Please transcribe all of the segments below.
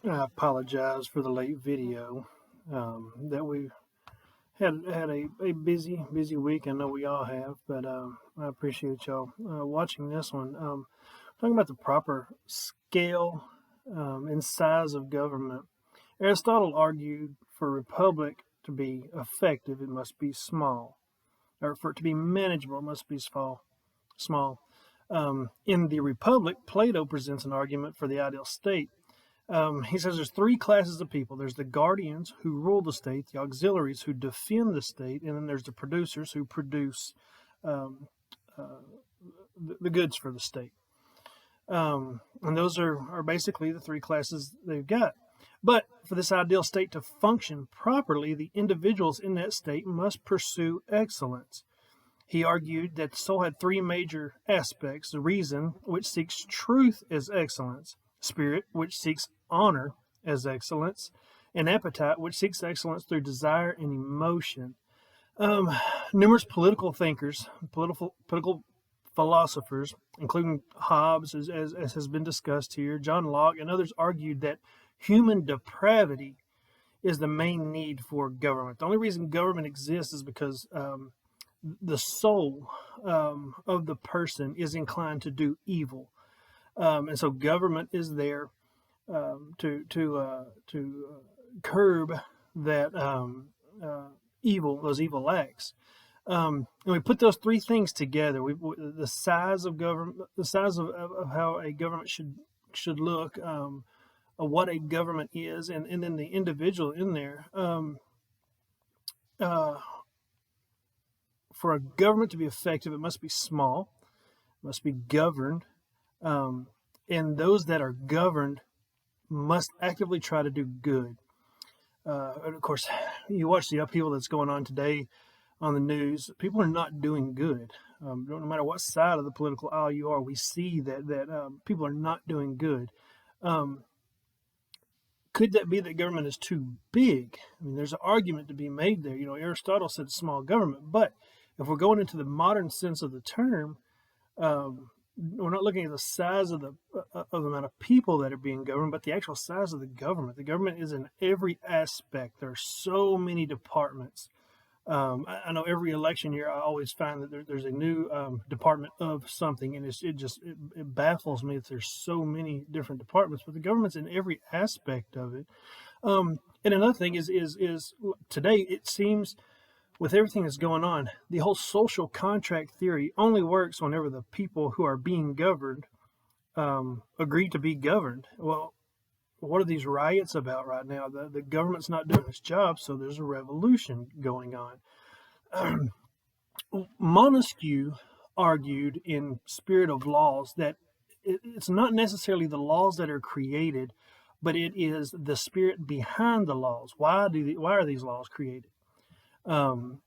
I apologize for the late video. That we had a busy week. I know we all have, but I appreciate y'all watching this one. Talking about the proper scale and size of government. Aristotle argued for a republic to be effective, it must be small, or for it to be manageable, it must be small. Small. In the Republic, Plato presents an argument for the ideal state. He says there's three classes of people. There's the guardians who rule the state, the auxiliaries who defend the state, and then there's the producers who produce um, uh, the goods for the state. And those are basically the three classes they've got. But for this ideal state to function properly, the individuals in that state must pursue excellence. He argued that the soul had three major aspects: the reason, which seeks truth as excellence; spirit, which seeks honor as excellence; and appetite, which seeks excellence through desire and emotion. Um, Numerous political thinkers, political philosophers, including Hobbes, as has been discussed here, John Locke, and others, argued that human depravity is the main need for government. The only reason government exists is because the soul of the person is inclined to do evil, and so government is there to curb that those evil acts. And we put those three things together. The size of government, the size of how a government should look, of what a government is, and then the individual in there. Uh, for a government to be effective, it must be small, it must be governed, and those that are governed must actively try to do good. And of course, you watch the upheaval that's going on today on the news. People are not doing good. No matter what side of the political aisle you are, we see that people are not doing good. Um, could that be that government is too big? I mean, there's an argument to be made there. Aristotle said small government, but if we're going into the modern sense of the term, we're not looking at the size of the amount of people that are being governed, but the actual size of the government. The government is in every aspect. There are so many departments. I know every election year I always find that there's a new department of something, and it baffles me that there's so many different departments. But the government's in every aspect of it. And another thing is today it seems, with everything that's going on, the whole social contract theory only works whenever the people who are being governed agree to be governed. Well, what are these riots about right now? The government's not doing its job, so there's a revolution going on. Montesquieu argued in Spirit of Laws that it's not necessarily the laws that are created, but it is the spirit behind the laws. Why are these laws created? And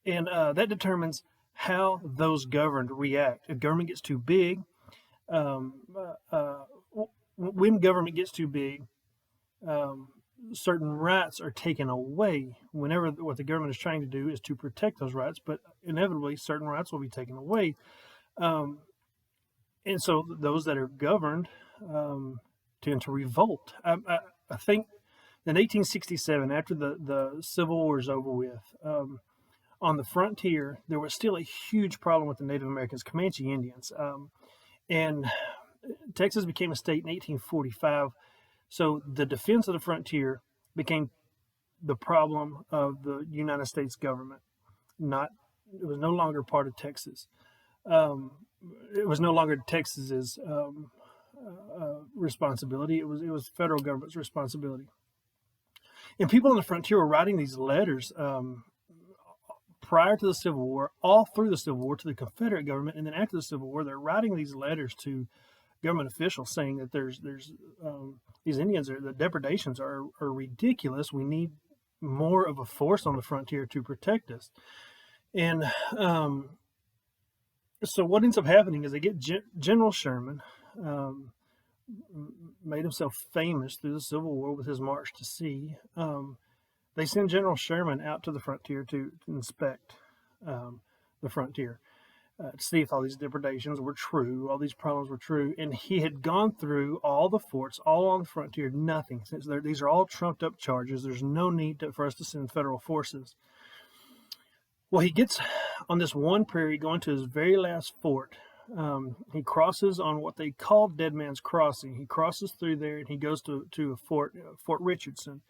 that determines how those governed react. If government gets too big, um, when government gets too big, certain rights are taken away. Whenever what the government is trying to do is to protect those rights, but inevitably certain rights will be taken away. Um, and so those that are governed tend to revolt. I think in 1867, after the Civil War is over with, on the frontier, there was still a huge problem with the Native Americans, Comanche Indians. And Texas became a state in 1845. So the defense of the frontier became the problem of the United States government. It was no longer part of Texas. It was no longer Texas's responsibility. It was federal government's responsibility. And people on the frontier were writing these letters prior to the Civil War, all through the Civil War, to the Confederate government, and then after the Civil War, they're writing these letters to government officials saying that there's these Indians, the depredations are ridiculous. We need more of a force on the frontier to protect us. And so what ends up happening is they get General Sherman, made himself famous through the Civil War with his March to Sea. They send General Sherman out to the frontier to inspect the frontier. to see if all these depredations were true, all these problems were true. And he had gone through all the forts, all on the frontier, nothing. Since these are all trumped up charges, there's no need for us to send federal forces. Well, he gets on this one prairie, going to his very last fort. He crosses on what they call Dead Man's Crossing. He crosses through there and he goes to a fort, Fort Richardson.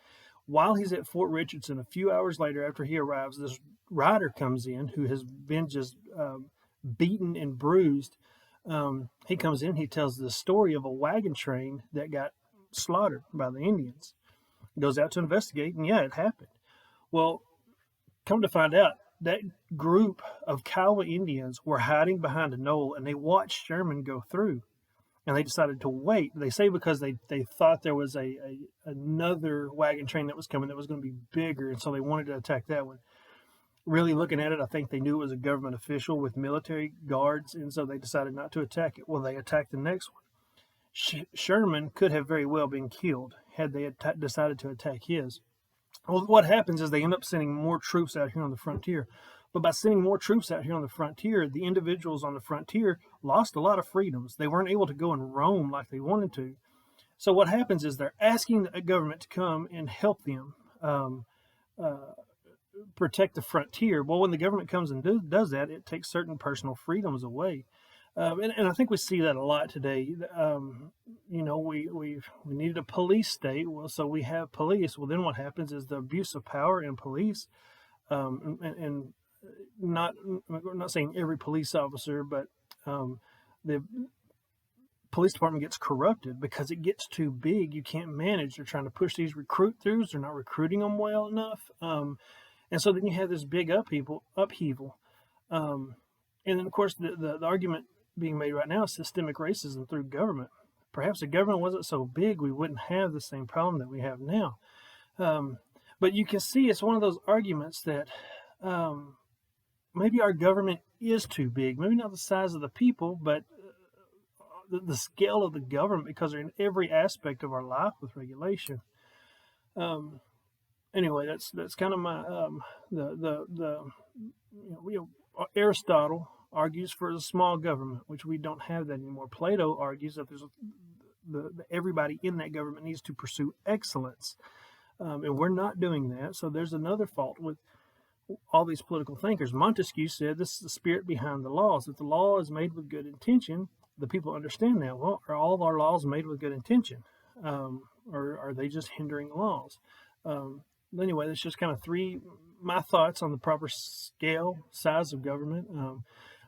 While he's at Fort Richardson, a few hours later after he arrives, this rider comes in who has been just beaten and bruised. He comes in, he tells the story of a wagon train that got slaughtered by the Indians. He goes out to investigate, and yeah, it happened. Well, come to find out, that group of Kiowa Indians were hiding behind a knoll, and they watched Sherman go through, and they decided to wait. They say because they thought there was another wagon train that was coming that was going to be bigger, and so they wanted to attack that one. Really looking at it, I think they knew it was a government official with military guards, and so they decided not to attack it. Well, they attacked the next one. Sherman could have very well been killed had they decided to attack his. Well, what happens is they end up sending more troops out here on the frontier. But by sending more troops out here on the frontier, the individuals on the frontier lost a lot of freedoms. They weren't able to go and roam like they wanted to. So what happens is they're asking the government to come and help them protect the frontier. Well, when the government comes and does that, it takes certain personal freedoms away. And I think we see that a lot today. We needed a police state. Well, so we have police. Well, then what happens is the abuse of power in police, and not, I'm not saying every police officer, but the police department gets corrupted because it gets too big. You can't manage. They're trying to push these recruit-throughs. They're not recruiting them well enough. And so then you have this big upheaval. And then, of course, the argument being made right now is systemic racism through government. Perhaps if government wasn't so big, we wouldn't have the same problem that we have now. But you can see it's one of those arguments that maybe our government is too big. Maybe not the size of the people, but the scale of the government, because they're in every aspect of our life with regulation. Anyway, that's kind of my Aristotle argues for the small government, which we don't have that anymore. Plato argues that there's everybody in that government needs to pursue excellence, and we're not doing that. So there's another fault with all these political thinkers. Montesquieu said this is the spirit behind the laws. If the law is made with good intention, the people understand that. Well, are all of our laws made with good intention, or are they just hindering laws? Anyway, that's just kind of my thoughts on the proper scale, size of government.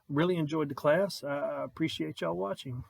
Really enjoyed the class. I appreciate y'all watching.